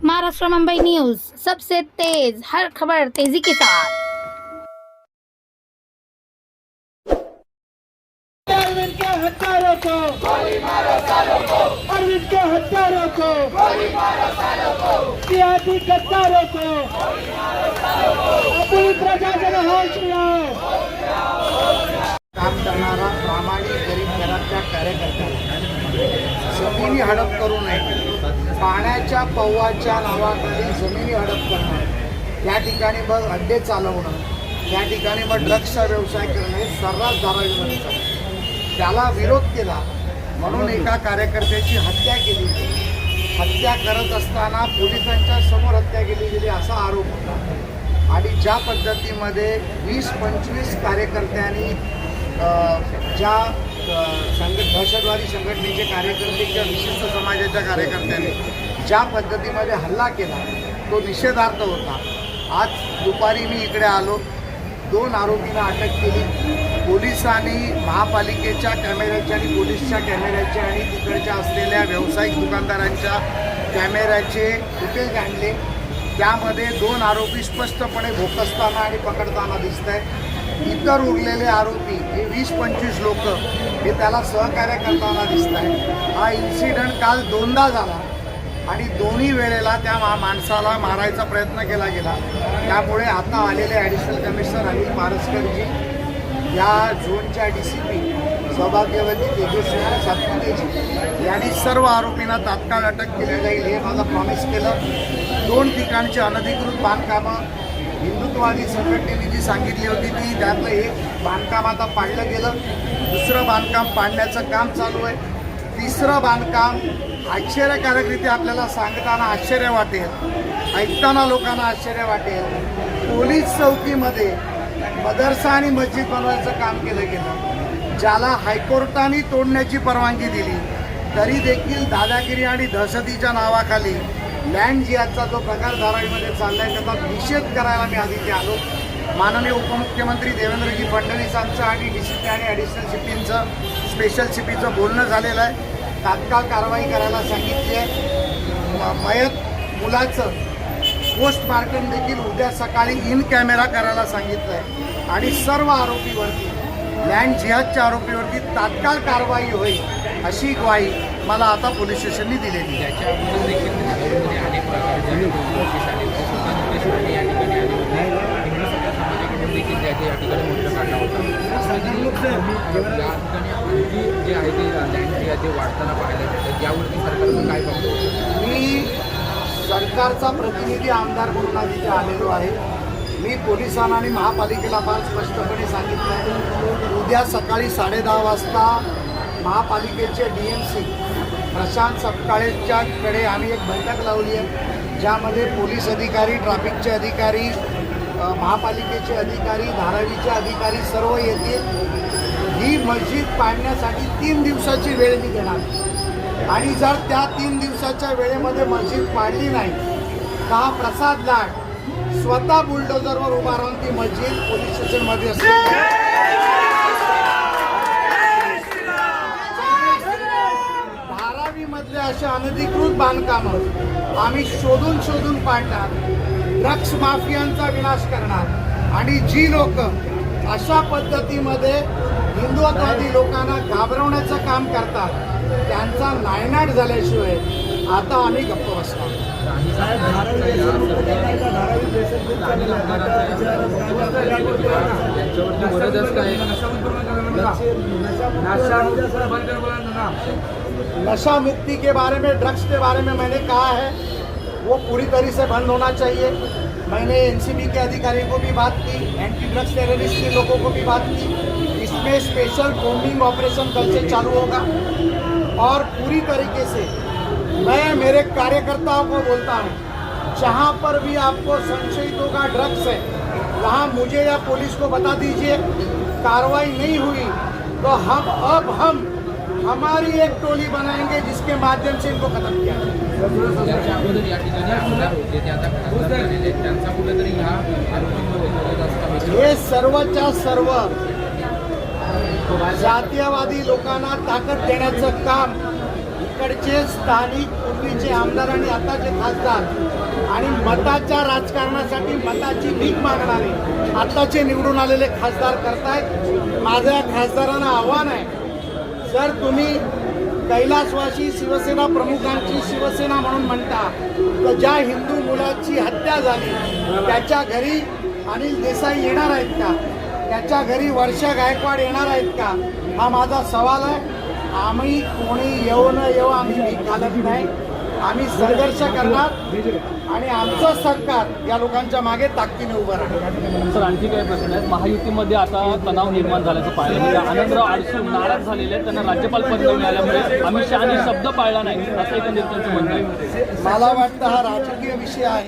Maharashtra Mumbai news, सबसे तेज हर खबर तेजी के साथ। अरविंद के हत्यारों को गोली मारो सालों को, अरविंद के हत्यारों को गोली मारो सालों को, सियासी गद्दारों को गोली मारो सालों को, अपनी प्रजाजन होश में आओ। काम करणारा प्रामाणिक गरीब घरातल्या कार्यकर्त्याला जमिनी हडप करू नये, पाण्याच्या पौवाच्या नावाखाली जमिनी हडप करणं, त्या ठिकाणी मग अड्डे चालवणं, त्या ठिकाणी मग ड्रग्सचा व्यवसाय करणं हे सर्रास धारावीमध्ये चालतं. त्याला विरोध केला म्हणून एका कार्यकर्त्याची हत्या केली गेली. हत्या करत असताना पोलिसांच्या समोर हत्या केली गेली असा आरोप होता. आणि ज्या पद्धतीमध्ये 20-25 कार्यकर्त्यांनी ज्या दहशतवादी संघटनेचे कार्यकर्ते किंवा विशिष्ट समाजाच्या कार्यकर्त्यांनी ज्या पद्धतीमध्ये हल्ला केला तो निषेधार्थ होता. आज दुपारी मी इकडे आलो, 2 आरोपींना अटक केली. पोलिसांनी महापालिकेच्या कॅमेऱ्याच्या आणि पोलीसच्या कॅमेऱ्याचे आणि तिकडच्या असलेल्या व्यावसायिक दुकानदारांच्या कॅमेऱ्याचे फुटेज आणले. त्यामध्ये 2 आरोपी स्पष्टपणे भोकसताना आणि पकडताना दिसत आहेत. इतर उरलेले आरोपी हे 20-25 लोक हे त्याला सहकार्य करताना दिसत आहेत. हा इन्सिडंट काल 2दा झाला आणि दोन्ही वेळेला त्या माणसाला मारायचा प्रयत्न केला गेला. त्यामुळे आता आलेले ॲडिशनल कमिशनर अनिल पारसकरजी, या झोनच्या DCP सौभाग्यवती तेजस्वी सातपुतेजी यांनी सर्व आरोपींना तात्काळ अटक केली जाईल हे माझं प्रॉमिस केलं. 2 ठिकाणची अनधिकृत बांधकामं हिंदुत्ववादी संघटनेने जी सांगितली होती ती त्यातलं एक बांधकाम आता पाडलं गेलं. दुसरं बांधकाम पाडण्याचं काम चालू आहे. तिसरं बांधकाम आश्चर्यकारकरीत्या आपल्याला सांगताना आश्चर्य वाटेल, ऐकताना लोकांना आश्चर्य वाटेल, पोलीस चौकीमध्ये मदरसा आणि मस्जिद बनवायचं काम केलं गेलं. ज्याला हायकोर्टाने तोडण्याची परवानगी दिली तरी देखील दादागिरी आणि दहशतीच्या नावाखाली लँड जिहादचा जो प्रकार धारावीमध्ये चालला आहे त्याचा निषेध करायला मी आधी आलो. माननीय उपमुख्यमंत्री देवेंद्रजी फडणवीसांचं आणि DCP आणि ॲडिशनल CPचं स्पेशल CPचं बोलणं झालेलं आहे. तात्काळ कारवाई करायला सांगितली आहे. मयत मुलाचं पोस्टमार्टम देखील उद्या सकाळी इन कॅमेरा करायला सांगितलं आहे. आणि सर्व आरोपीवरती, लँड जिहादच्या आरोपीवरती तात्काळ कारवाई होईल अशी ग्वाही मला आता पोलीस स्टेशननी दिलेली आहे. मी सरकारचा प्रतिनिधी आमदार म्हणून आज इथे आलेलो आहे. मी पोलिसांना आणि महापालिकेला फार स्पष्टपणे सांगितलं आहे, उद्या सकाळी 10:30 वाजता महापालिकेचे DMC प्रशांत सपकाळेच्याकडे आम्ही एक बैठक लावली आहे, ज्यामध्ये पोलीस अधिकारी, ट्रॅफिकचे अधिकारी, महापालिकेचे अधिकारी, धारावीचे अधिकारी सर्व येतील. ही मस्जिद पाडण्यासाठी 3 दिवसाची वेळ मी घेणार आणि जर त्या 3 दिवसाच्या वेळेमध्ये मस्जिद पाडली नाही तर हा प्रसाद लाड स्वतः बुलडोझरवर उभा राहून ती मस्जिद पोलीस स्टेशनमध्ये असते. धारावीमधले असे अनधिकृत बांधकामं आम्ही शोधून पाडणार, ड्रग्स माफियांचा विनाश करणार आणि जी लोक अशा पद्धतीमध्ये हिंदुत्ववादी लोकांना घाबरवण्याचं काम करतात त्यांचा नायनाट झाल्याशिवाय आता आम्ही गप्प बसणार. नशा मुक्ति के बारे में, ड्रग्स के बारे में मैंने कहा है वो पूरी तरह से बंद होना चाहिए. मैंने NCB के अधिकारी को भी बात की, एंटी ड्रग्स टेररिस्ट के लोगों को भी बात की. इसमें स्पेशल कॉम्बिंग ऑपरेशन कल से चालू होगा और पूरी तरीके से मैं मेरे कार्यकर्ताओं को बोलता हूँ, जहाँ पर भी आपको संशयित होगा ड्रग्स है वहाँ मुझे या पुलिस को बता दीजिए. कार्रवाई नहीं हुई तो हम हमारी एक टोली बनाएंगे जिसके माध्यम से इनको खत्म किया जाए. हे सर्वच्या सर्व जातीयवादी लोकांना ताकद देण्याचं काम इकडचे स्थानिक पूर्वीचे आमदार आणि आताचे खासदार आणि मताच्या राजकारणासाठी मताची भीक मागणारे आताचे निवडून आलेले खासदार करतायत. माझ्या खासदारांना आव्हान आहे, जर तुम्ही कैलासवासी शिवसेना प्रमुखांची शिवसेना म्हणून म्हणता, तर ज्या हिंदू मुलाची हत्या झाली त्याच्या घरी अनिल देसाई येणार आहेत का? त्याच्या घरी वर्षा गायकवाड येणार आहेत का? हा माझा सवाल आहे. आम्ही कोणी येऊ न येऊ आम्ही भीक घालत नाही. आम्ही संघर्ष करणार आणि आमचं सरकार या लोकांच्या मागे ताकदीने उभं राहणार. सर, आणखी काही प्रश्न आहेत? महायुतीमध्ये आता तणाव निर्माण झाल्याचं पाहिलं म्हणजे आनंदराव अडसूळ नाराज झालेले आहेत. त्यांना राज्यपाल पद न मिळाल्यामुळे अमित शहानी शब्द पाळला नाही असं एकंदरीत त्यांचं म्हणणं आहे. मला वाटतं हा राजकीय विषय आहे.